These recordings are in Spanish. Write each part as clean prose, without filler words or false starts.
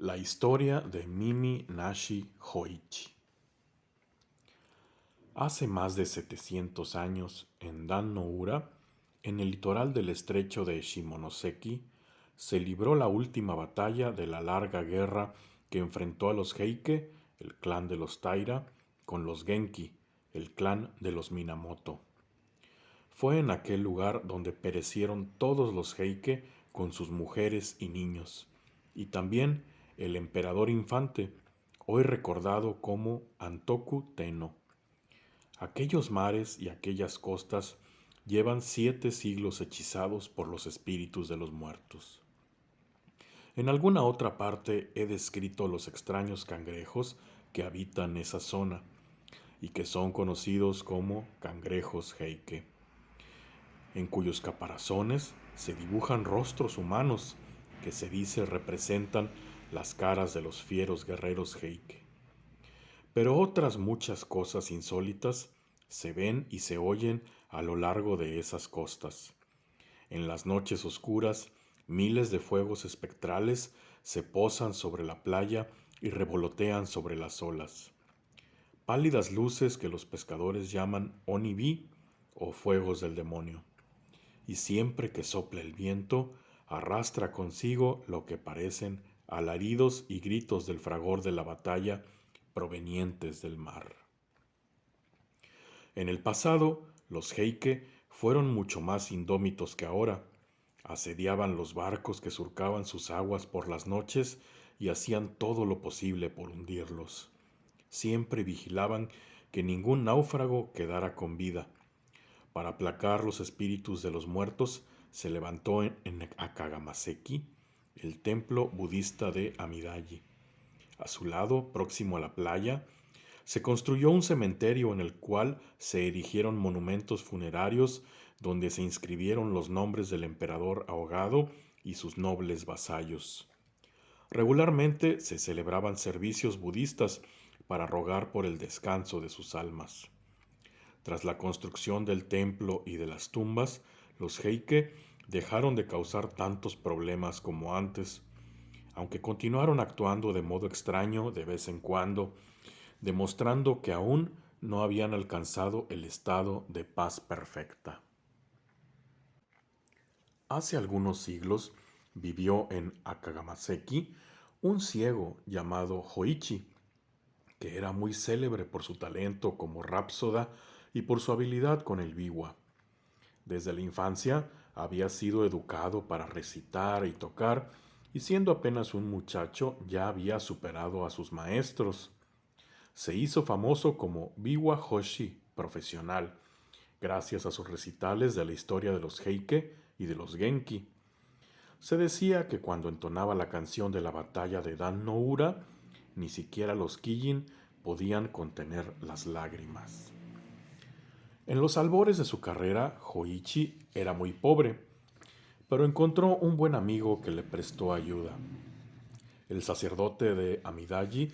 La historia de Mimi Nashi Hoichi. Hace más de 700 años, en Dan no Ura, en el litoral del estrecho de Shimonoseki, se libró la última batalla de la larga guerra que enfrentó a los Heike, el clan de los Taira, con los Genki, el clan de los Minamoto. Fue en aquel lugar donde perecieron todos los Heike con sus mujeres y niños, y también el emperador infante, hoy recordado como Antoku Tenno. Aquellos mares y aquellas costas llevan 7 siglos hechizados por los espíritus de los muertos. En alguna otra parte he descrito los extraños cangrejos que habitan esa zona y que son conocidos como cangrejos Heike, en cuyos caparazones se dibujan rostros humanos que se dice representan las caras de los fieros guerreros Heike. Pero otras muchas cosas insólitas se ven y se oyen a lo largo de esas costas. En las noches oscuras, miles de fuegos espectrales se posan sobre la playa y revolotean sobre las olas. Pálidas luces que los pescadores llaman onibi o fuegos del demonio. Y siempre que sopla el viento, arrastra consigo lo que parecen alaridos y gritos del fragor de la batalla provenientes del mar. En el pasado, los Heike fueron mucho más indómitos que ahora. Asediaban los barcos que surcaban sus aguas por las noches y hacían todo lo posible por hundirlos. Siempre vigilaban que ningún náufrago quedara con vida. Para aplacar los espíritus de los muertos, se levantó en Akagamaseki el templo budista de Amidaji. A su lado, próximo a la playa, se construyó un cementerio en el cual se erigieron monumentos funerarios donde se inscribieron los nombres del emperador ahogado y sus nobles vasallos. Regularmente se celebraban servicios budistas para rogar por el descanso de sus almas. Tras la construcción del templo y de las tumbas, los Heike dejaron de causar tantos problemas como antes, aunque continuaron actuando de modo extraño de vez en cuando, demostrando que aún no habían alcanzado el estado de paz perfecta. Hace algunos siglos vivió en Akagamaseki un ciego llamado Hoichi, que era muy célebre por su talento como rápsoda y por su habilidad con el biwa. Desde la infancia había sido educado para recitar y tocar, y siendo apenas un muchacho ya había superado a sus maestros. Se hizo famoso como biwa hoshi profesional, gracias a sus recitales de la historia de los Heike y de los Genki. Se decía que cuando entonaba la canción de la batalla de Dan no Ura, ni siquiera los Kijin podían contener las lágrimas. En los albores de su carrera, Hoichi era muy pobre, pero encontró un buen amigo que le prestó ayuda. El sacerdote de Amidaji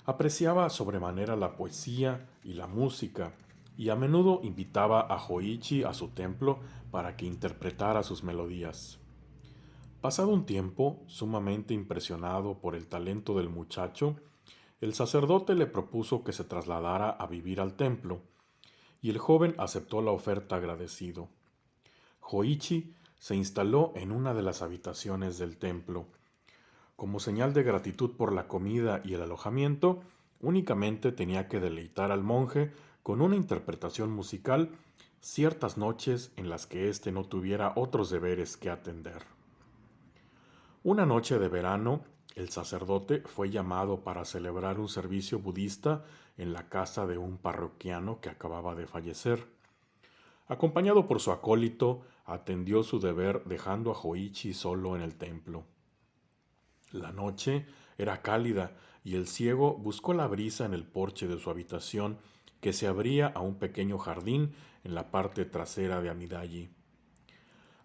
apreciaba sobremanera la poesía y la música, y a menudo invitaba a Hoichi a su templo para que interpretara sus melodías. Pasado un tiempo, sumamente impresionado por el talento del muchacho, el sacerdote le propuso que se trasladara a vivir al templo, y el joven aceptó la oferta agradecido. Hoichi se instaló en una de las habitaciones del templo. Como señal de gratitud por la comida y el alojamiento, únicamente tenía que deleitar al monje con una interpretación musical ciertas noches en las que éste no tuviera otros deberes que atender. Una noche de verano, el sacerdote fue llamado para celebrar un servicio budista en la casa de un parroquiano que acababa de fallecer. Acompañado por su acólito, atendió su deber dejando a Hoichi solo en el templo. La noche era cálida y el ciego buscó la brisa en el porche de su habitación, que se abría a un pequeño jardín en la parte trasera de Amidaji.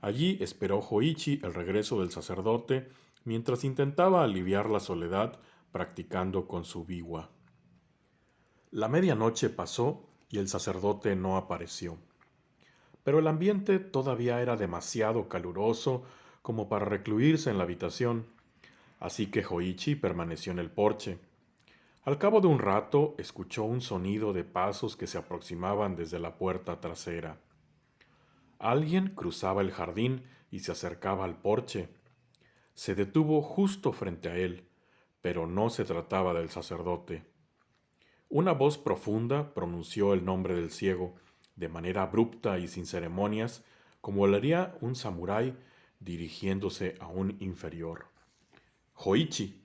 Allí esperó Hoichi el regreso del sacerdote mientras intentaba aliviar la soledad practicando con su biwa. La medianoche pasó y el sacerdote no apareció, pero el ambiente todavía era demasiado caluroso como para recluirse en la habitación, así que Hoichi permaneció en el porche. Al cabo de un rato escuchó un sonido de pasos que se aproximaban desde la puerta trasera. Alguien cruzaba el jardín y se acercaba al porche. Se detuvo justo frente a él, pero no se trataba del sacerdote. Una voz profunda pronunció el nombre del ciego, de manera abrupta y sin ceremonias, como lo haría un samurái dirigiéndose a un inferior. Hoichi.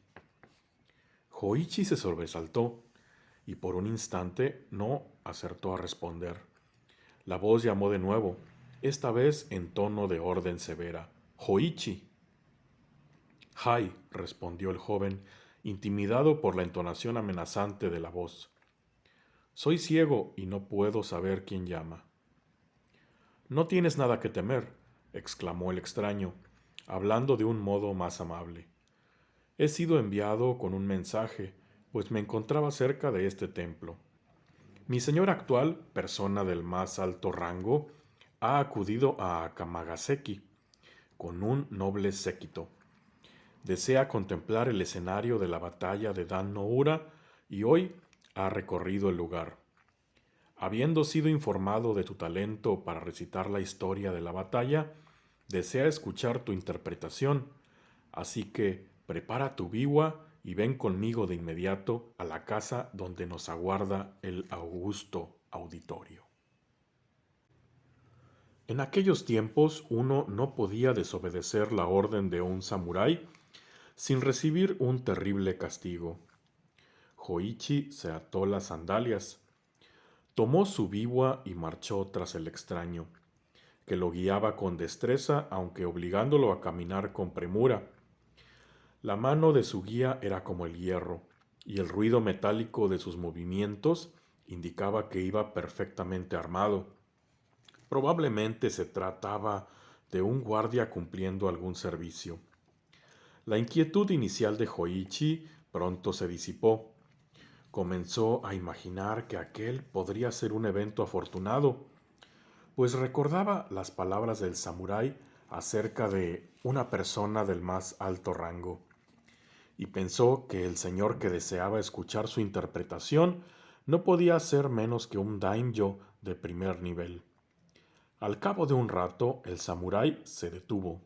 Hoichi se sobresaltó y por un instante no acertó a responder. La voz llamó de nuevo, esta vez en tono de orden severa. Hoichi. Hai, respondió el joven, intimidado por la entonación amenazante de la voz. Soy ciego y no puedo saber quién llama. No tienes nada que temer, exclamó el extraño, hablando de un modo más amable. He sido enviado con un mensaje, pues me encontraba cerca de este templo. Mi señor actual, persona del más alto rango, ha acudido a Kamagaseki con un noble séquito. Desea contemplar el escenario de la batalla de Dan no Ura y hoy ha recorrido el lugar. Habiendo sido informado de tu talento para recitar la historia de la batalla, desea escuchar tu interpretación, así que prepara tu biwa y ven conmigo de inmediato a la casa donde nos aguarda el augusto auditorio. En aquellos tiempos uno no podía desobedecer la orden de un samurái sin recibir un terrible castigo. Hoichi se ató las sandalias, tomó su biwa y marchó tras el extraño, que lo guiaba con destreza aunque obligándolo a caminar con premura. La mano de su guía era como el hierro, y el ruido metálico de sus movimientos indicaba que iba perfectamente armado. Probablemente se trataba de un guardia cumpliendo algún servicio. La inquietud inicial de Hoichi pronto se disipó. Comenzó a imaginar que aquel podría ser un evento afortunado, pues recordaba las palabras del samurái acerca de una persona del más alto rango, y pensó que el señor que deseaba escuchar su interpretación no podía ser menos que un daimyo de primer nivel. Al cabo de un rato, el samurái se detuvo.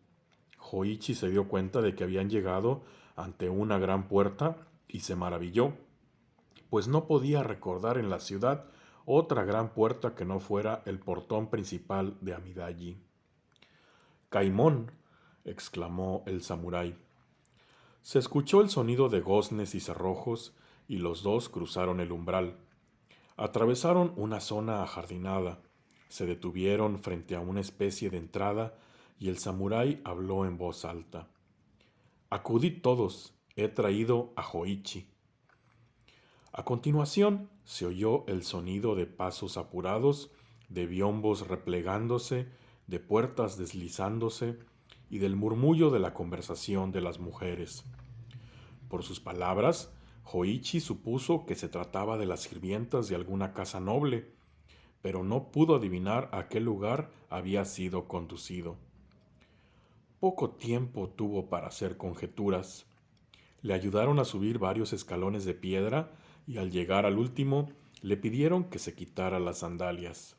Hoichi se dio cuenta de que habían llegado ante una gran puerta y se maravilló, pues no podía recordar en la ciudad otra gran puerta que no fuera el portón principal de Amidaji. Caimón, exclamó el samurái. Se escuchó el sonido de goznes y cerrojos y los dos cruzaron el umbral. Atravesaron una zona ajardinada, se detuvieron frente a una especie de entrada y el samurái habló en voz alta. Acudid todos, he traído a Hoichi. A continuación se oyó el sonido de pasos apurados, de biombos replegándose, de puertas deslizándose y del murmullo de la conversación de las mujeres. Por sus palabras, Hoichi supuso que se trataba de las sirvientas de alguna casa noble, pero no pudo adivinar a qué lugar había sido conducido. Poco tiempo tuvo para hacer conjeturas. Le ayudaron a subir varios escalones de piedra y al llegar al último le pidieron que se quitara las sandalias.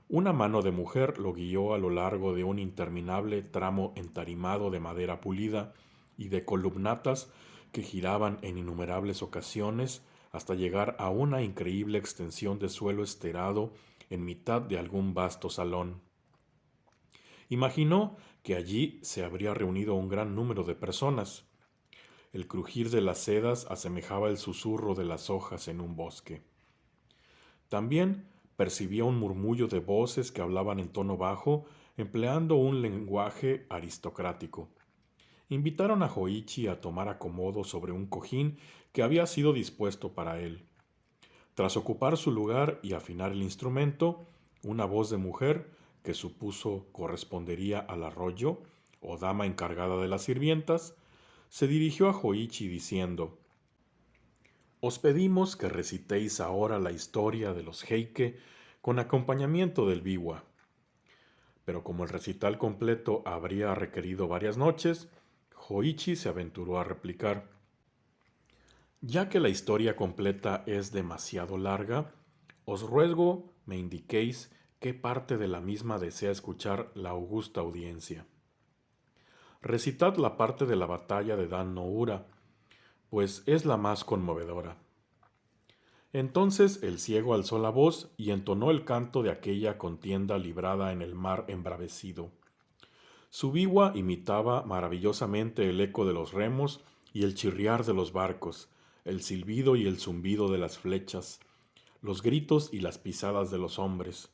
Una mano de mujer lo guió a lo largo de un interminable tramo entarimado de madera pulida y de columnatas que giraban en innumerables ocasiones hasta llegar a una increíble extensión de suelo esterado en mitad de algún vasto salón. Imaginó que allí se habría reunido un gran número de personas. El crujir de las sedas asemejaba el susurro de las hojas en un bosque. También percibía un murmullo de voces que hablaban en tono bajo, empleando un lenguaje aristocrático. Invitaron a Hoichi a tomar acomodo sobre un cojín que había sido dispuesto para él. Tras ocupar su lugar y afinar el instrumento, una voz de mujer, que supuso correspondería al arroyo, o dama encargada de las sirvientas, se dirigió a Hoichi diciendo: Os pedimos que recitéis ahora la historia de los Heike con acompañamiento del biwa. Pero como el recital completo habría requerido varias noches, Hoichi se aventuró a replicar: ya que la historia completa es demasiado larga, os ruego me indiquéis qué parte de la misma desea escuchar la augusta audiencia. Recitad la parte de la batalla de Dan no Ura, pues es la más conmovedora. Entonces el ciego alzó la voz y entonó el canto de aquella contienda librada en el mar embravecido. Su biwa imitaba maravillosamente el eco de los remos y el chirriar de los barcos, el silbido y el zumbido de las flechas, los gritos y las pisadas de los hombres,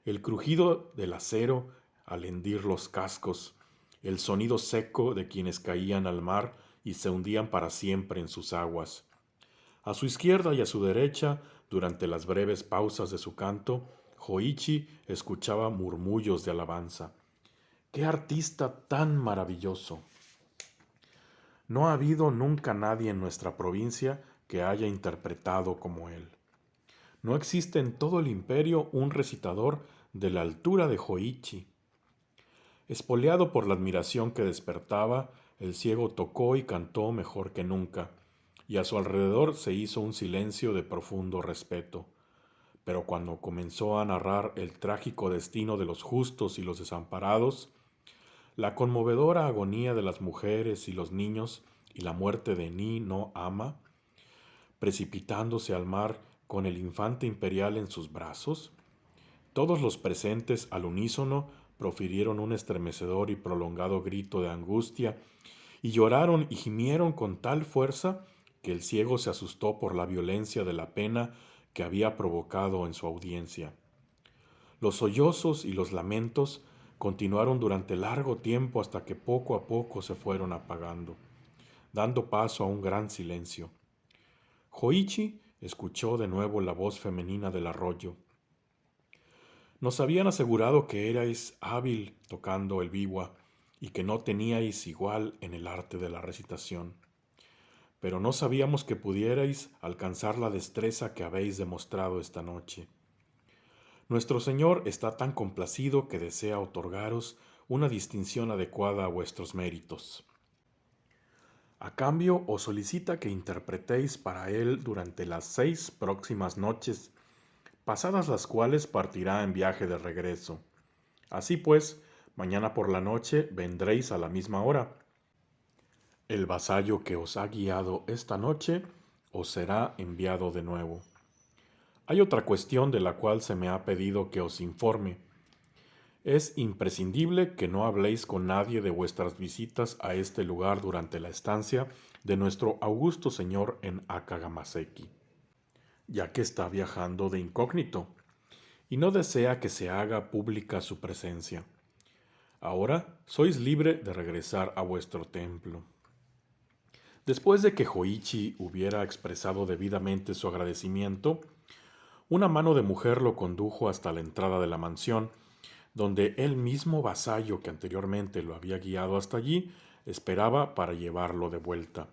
el crujido del acero al hendir los cascos, el sonido seco de quienes caían al mar y se hundían para siempre en sus aguas. A su izquierda y a su derecha, durante las breves pausas de su canto, Hoichi escuchaba murmullos de alabanza. ¡Qué artista tan maravilloso! No ha habido nunca nadie en nuestra provincia que haya interpretado como él. No existe en todo el imperio un recitador de la altura de Hoichi. Espoleado por la admiración que despertaba, el ciego tocó y cantó mejor que nunca, y a su alrededor se hizo un silencio de profundo respeto. Pero cuando comenzó a narrar el trágico destino de los justos y los desamparados, la conmovedora agonía de las mujeres y los niños y la muerte de Ni no Ama, precipitándose al mar con el infante imperial en sus brazos, todos los presentes al unísono profirieron un estremecedor y prolongado grito de angustia y lloraron y gimieron con tal fuerza que el ciego se asustó por la violencia de la pena que había provocado en su audiencia. Los sollozos y los lamentos continuaron durante largo tiempo hasta que poco a poco se fueron apagando, dando paso a un gran silencio. Hoichi escuchó de nuevo la voz femenina del arroyo. Nos habían asegurado que erais hábil tocando el biwa y que no teníais igual en el arte de la recitación, pero no sabíamos que pudierais alcanzar la destreza que habéis demostrado esta noche. Nuestro Señor está tan complacido que desea otorgaros una distinción adecuada a vuestros méritos. A cambio, os solicita que interpretéis para Él durante las 6 próximas noches, pasadas las cuales partirá en viaje de regreso. Así pues, mañana por la noche vendréis a la misma hora. El vasallo que os ha guiado esta noche os será enviado de nuevo. Hay otra cuestión de la cual se me ha pedido que os informe. Es imprescindible que no habléis con nadie de vuestras visitas a este lugar durante la estancia de nuestro augusto señor en Akagamaseki, ya que está viajando de incógnito y no desea que se haga pública su presencia. Ahora sois libre de regresar a vuestro templo. Después de que Hoichi hubiera expresado debidamente su agradecimiento, una mano de mujer lo condujo hasta la entrada de la mansión, donde el mismo vasallo que anteriormente lo había guiado hasta allí esperaba para llevarlo de vuelta.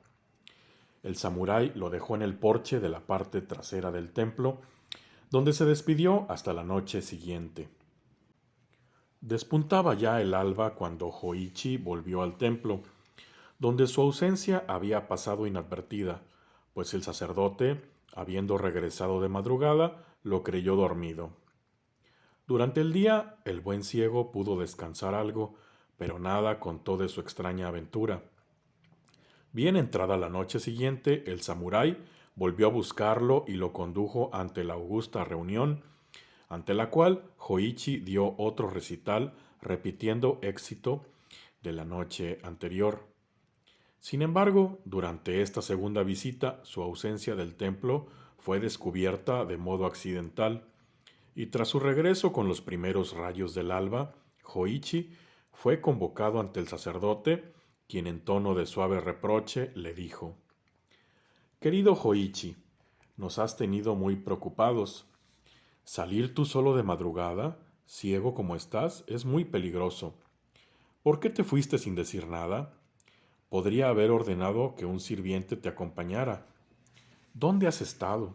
El samurái lo dejó en el porche de la parte trasera del templo, donde se despidió hasta la noche siguiente. Despuntaba ya el alba cuando Hoichi volvió al templo, donde su ausencia había pasado inadvertida, pues el sacerdote, habiendo regresado de madrugada, lo creyó dormido. Durante el día, el buen ciego pudo descansar algo, pero nada contó de su extraña aventura. Bien entrada la noche siguiente, el samurái volvió a buscarlo y lo condujo ante la augusta reunión, ante la cual Hoichi dio otro recital repitiendo éxito de la noche anterior. Sin embargo, durante esta segunda visita, su ausencia del templo fue descubierta de modo accidental, y tras su regreso con los primeros rayos del alba, Hoichi fue convocado ante el sacerdote, quien en tono de suave reproche le dijo: Querido Hoichi, nos has tenido muy preocupados. Salir tú solo de madrugada, ciego como estás, es muy peligroso. ¿Por qué te fuiste sin decir nada? Podría haber ordenado que un sirviente te acompañara. ¿Dónde has estado?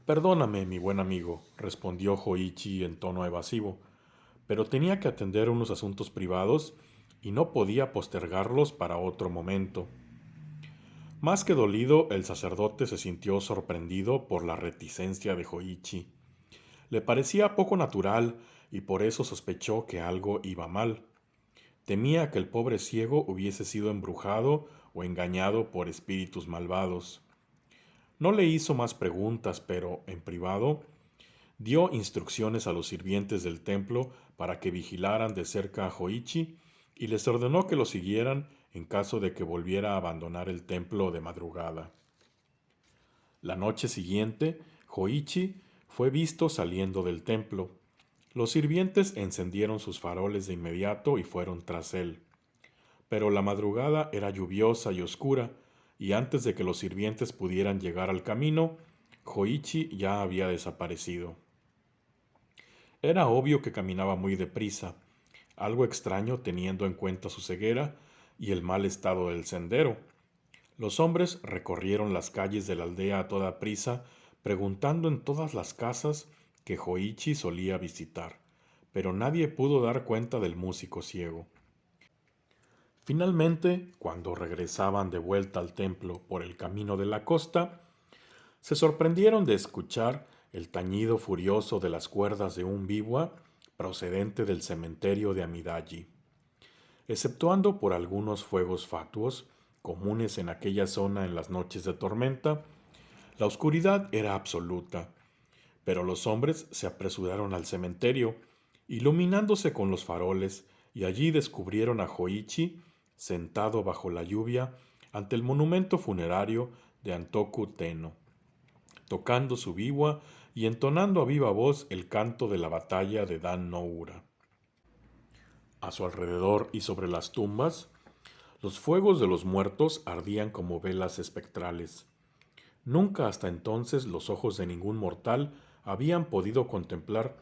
Perdóname, mi buen amigo, respondió Hoichi en tono evasivo, pero tenía que atender unos asuntos privados y no podía postergarlos para otro momento. Más que dolido, el sacerdote se sintió sorprendido por la reticencia de Hoichi. Le parecía poco natural y por eso sospechó que algo iba mal. Temía que el pobre ciego hubiese sido embrujado o engañado por espíritus malvados. No le hizo más preguntas, pero, en privado, dio instrucciones a los sirvientes del templo para que vigilaran de cerca a Hoichi y les ordenó que lo siguieran en caso de que volviera a abandonar el templo de madrugada. La noche siguiente, Hoichi fue visto saliendo del templo. Los sirvientes encendieron sus faroles de inmediato y fueron tras él. Pero la madrugada era lluviosa y oscura, y antes de que los sirvientes pudieran llegar al camino, Hoichi ya había desaparecido. Era obvio que caminaba muy deprisa, algo extraño teniendo en cuenta su ceguera y el mal estado del sendero. Los hombres recorrieron las calles de la aldea a toda prisa, preguntando en todas las casas que Hoichi solía visitar, pero nadie pudo dar cuenta del músico ciego. Finalmente, cuando regresaban de vuelta al templo por el camino de la costa, se sorprendieron de escuchar el tañido furioso de las cuerdas de un biwa procedente del cementerio de Amidaji. Exceptuando por algunos fuegos fatuos, comunes en aquella zona en las noches de tormenta, la oscuridad era absoluta, pero los hombres se apresuraron al cementerio, iluminándose con los faroles, y allí descubrieron a Hoichi sentado bajo la lluvia ante el monumento funerario de Antoku Teno, tocando su biwa y entonando a viva voz el canto de la batalla de Dan no Ura. A su alrededor y sobre las tumbas, los fuegos de los muertos ardían como velas espectrales. Nunca hasta entonces los ojos de ningún mortal habían podido contemplar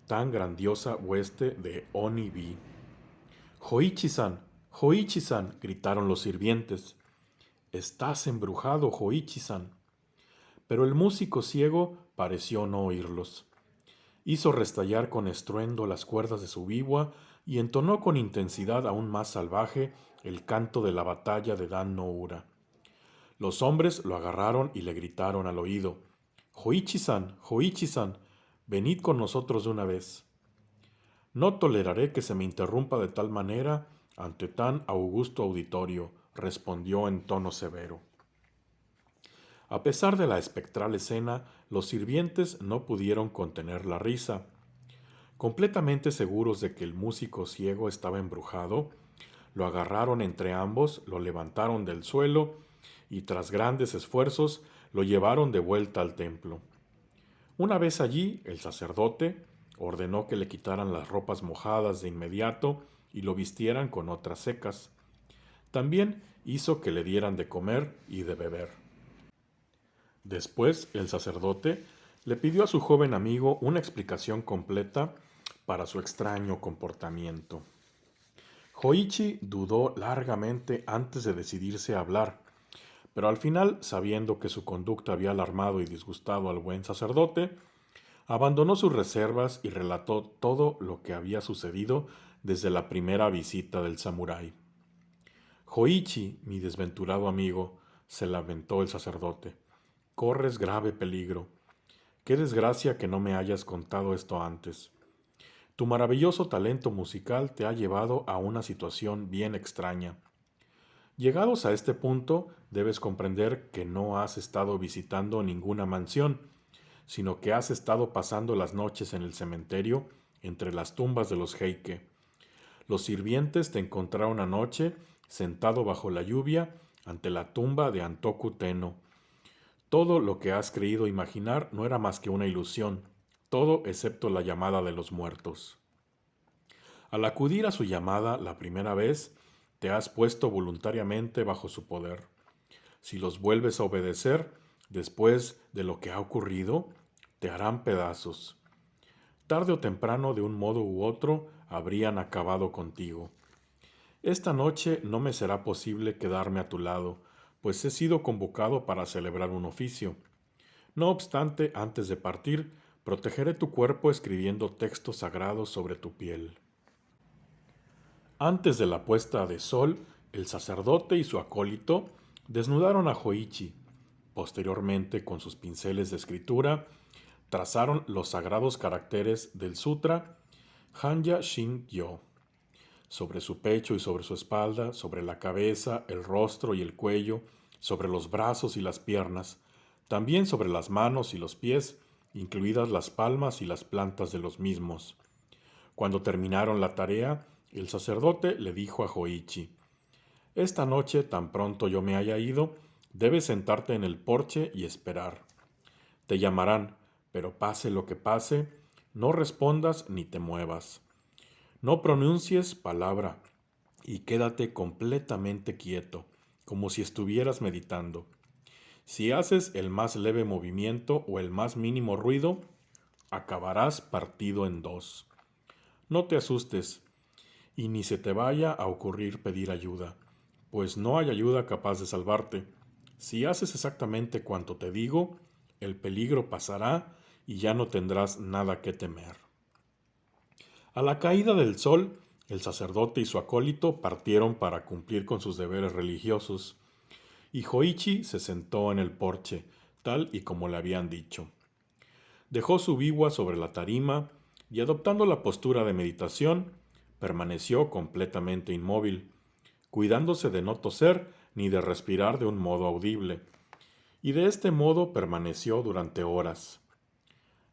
tan grandiosa hueste de Oni-bi. «Hoichi-san, Hoichi-san», gritaron los sirvientes. «Estás embrujado, Hoichi-san». Pero el músico ciego pareció no oírlos. Hizo restallar con estruendo las cuerdas de su biwa y entonó con intensidad aún más salvaje el canto de la batalla de Dan no Ura. Los hombres lo agarraron y le gritaron al oído: «Hoichi-san, Hoichi-san, venid con nosotros de una vez». «No toleraré que se me interrumpa de tal manera ante tan augusto auditorio», respondió en tono severo. A pesar de la espectral escena, los sirvientes no pudieron contener la risa. Completamente seguros de que el músico ciego estaba embrujado, lo agarraron entre ambos, lo levantaron del suelo y tras grandes esfuerzos lo llevaron de vuelta al templo. Una vez allí, el sacerdote ordenó que le quitaran las ropas mojadas de inmediato y lo vistieran con otras secas. También hizo que le dieran de comer y de beber. Después, el sacerdote le pidió a su joven amigo una explicación completa para su extraño comportamiento. Hoichi dudó largamente antes de decidirse a hablar, pero al final, sabiendo que su conducta había alarmado y disgustado al buen sacerdote, abandonó sus reservas y relató todo lo que había sucedido desde la primera visita del samurái. «Hoichi, mi desventurado amigo», se lamentó el sacerdote, «corres grave peligro. Qué desgracia que no me hayas contado esto antes. Tu maravilloso talento musical te ha llevado a una situación bien extraña. Llegados a este punto, debes comprender que no has estado visitando ninguna mansión, sino que has estado pasando las noches en el cementerio entre las tumbas de los Heike. Los sirvientes te encontraron anoche sentado bajo la lluvia ante la tumba de Antoku Teno. Todo lo que has creído imaginar no era más que una ilusión, todo excepto la llamada de los muertos. Al acudir a su llamada la primera vez, te has puesto voluntariamente bajo su poder. Si los vuelves a obedecer, después de lo que ha ocurrido, te harán pedazos. Tarde o temprano, de un modo u otro, habrían acabado contigo. Esta noche no me será posible quedarme a tu lado, pues he sido convocado para celebrar un oficio. No obstante, antes de partir, protegeré tu cuerpo escribiendo textos sagrados sobre tu piel. Antes de la puesta de sol, el sacerdote y su acólito desnudaron a Hoichi. Posteriormente, con sus pinceles de escritura, trazaron los sagrados caracteres del sutra Hanya Shin-gyo sobre su pecho y sobre su espalda, sobre la cabeza, el rostro y el cuello, sobre los brazos y las piernas, también sobre las manos y los pies, incluidas las palmas y las plantas de los mismos. Cuando terminaron la tarea, el sacerdote le dijo a Hoichi: Esta noche, tan pronto yo me haya ido, debes sentarte en el porche y esperar. Te llamarán, pero pase lo que pase, no respondas ni te muevas. No pronuncies palabra y quédate completamente quieto, como si estuvieras meditando. Si haces el más leve movimiento o el más mínimo ruido, acabarás partido en dos. No te asustes y ni se te vaya a ocurrir pedir ayuda, pues no hay ayuda capaz de salvarte. Si haces exactamente cuanto te digo, el peligro pasará y ya no tendrás nada que temer. A la caída del sol, el sacerdote y su acólito partieron para cumplir con sus deberes religiosos, y Hoichi se sentó en el porche, tal y como le habían dicho. Dejó su biwa sobre la tarima y, adoptando la postura de meditación, permaneció completamente inmóvil, cuidándose de no toser ni de respirar de un modo audible, y de este modo permaneció durante horas.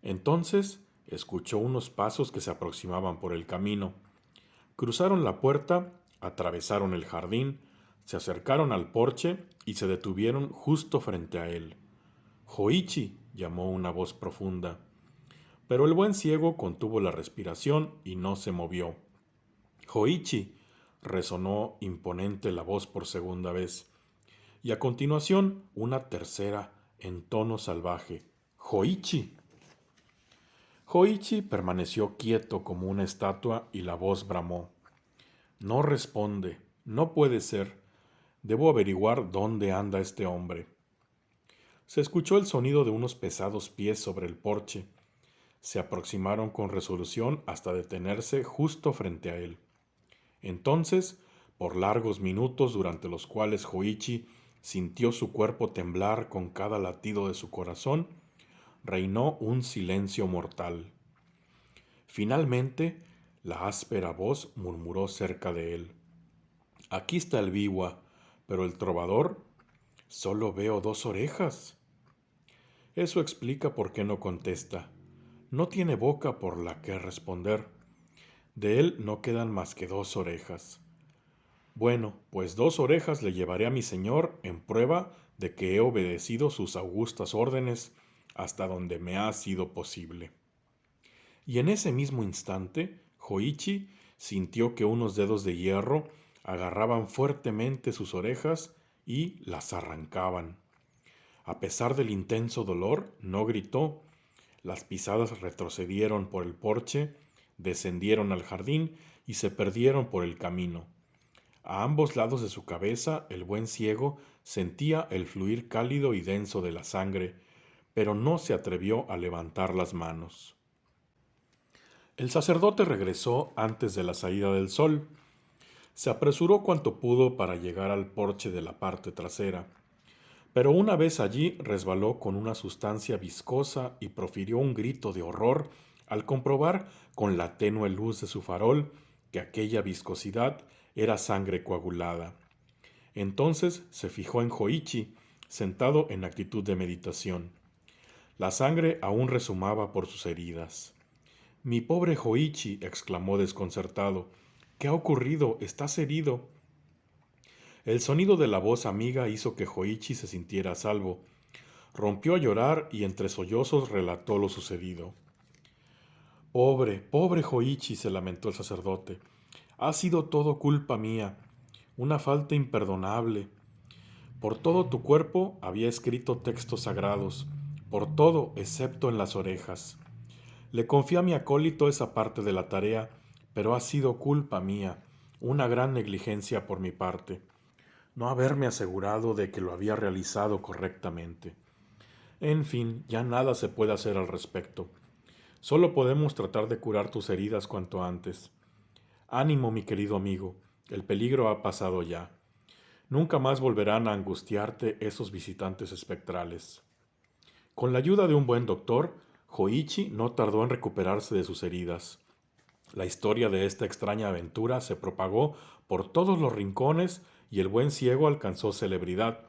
Entonces escuchó unos pasos que se aproximaban por el camino. Cruzaron la puerta, atravesaron el jardín, se acercaron al porche y se detuvieron justo frente a él. Hoichi, llamó una voz profunda. Pero el buen ciego contuvo la respiración y no se movió. Hoichi, resonó imponente la voz por segunda vez, y a continuación una tercera en tono salvaje. Hoichi. Hoichi permaneció quieto como una estatua y la voz bramó. No responde, no puede ser. Debo averiguar dónde anda este hombre. Se escuchó el sonido de unos pesados pies sobre el porche. Se aproximaron con resolución hasta detenerse justo frente a él. Entonces, por largos minutos durante los cuales Hoichi sintió su cuerpo temblar con cada latido de su corazón, reinó un silencio mortal. Finalmente, la áspera voz murmuró cerca de él. Aquí está el biwa, pero el trovador, solo veo 2 orejas. Eso explica por qué no contesta. No tiene boca por la que responder. De él no quedan más que 2 orejas. Bueno, pues 2 orejas le llevaré a mi señor en prueba de que he obedecido sus augustas órdenes hasta donde me ha sido posible. Y en ese mismo instante, Hoichi sintió que unos dedos de hierro agarraban fuertemente sus orejas y las arrancaban. A pesar del intenso dolor, no gritó. Las pisadas retrocedieron por el porche, descendieron al jardín y se perdieron por el camino. A ambos lados de su cabeza, el buen ciego sentía el fluir cálido y denso de la sangre, pero no se atrevió a levantar las manos. El sacerdote regresó antes de la salida del sol. Se apresuró cuanto pudo para llegar al porche de la parte trasera, pero una vez allí resbaló con una sustancia viscosa y profirió un grito de horror al comprobar con la tenue luz de su farol que aquella viscosidad era sangre coagulada. Entonces se fijó en Hoichi, sentado en actitud de meditación. La sangre aún resumaba por sus heridas. Mi pobre Hoichi, exclamó desconcertado. ¿Qué ha ocurrido? ¿Estás herido? El sonido de la voz amiga hizo que Hoichi se sintiera a salvo. Rompió a llorar y entre sollozos relató lo sucedido. Pobre, pobre Hoichi, se lamentó el sacerdote. Ha sido todo culpa mía, una falta imperdonable. Por todo tu cuerpo había escrito textos sagrados, por todo excepto en las orejas. Le confié a mi acólito esa parte de la tarea, pero ha sido culpa mía, una gran negligencia por mi parte, no haberme asegurado de que lo había realizado correctamente. En fin, ya nada se puede hacer al respecto. Solo podemos tratar de curar tus heridas cuanto antes. Ánimo, mi querido amigo, el peligro ha pasado ya. Nunca más volverán a angustiarte esos visitantes espectrales. Con la ayuda de un buen doctor, Hoichi no tardó en recuperarse de sus heridas. La historia de esta extraña aventura se propagó por todos los rincones y el buen ciego alcanzó celebridad.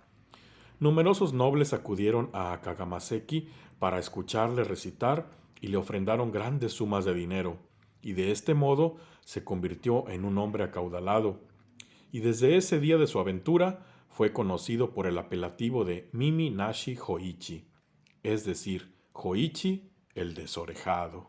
Numerosos nobles acudieron a Kagamaseki para escucharle recitar y le ofrendaron grandes sumas de dinero, y de este modo se convirtió en un hombre acaudalado, y desde ese día de su aventura fue conocido por el apelativo de Mimi Nashi Hoichi, es decir, Hoichi el desorejado.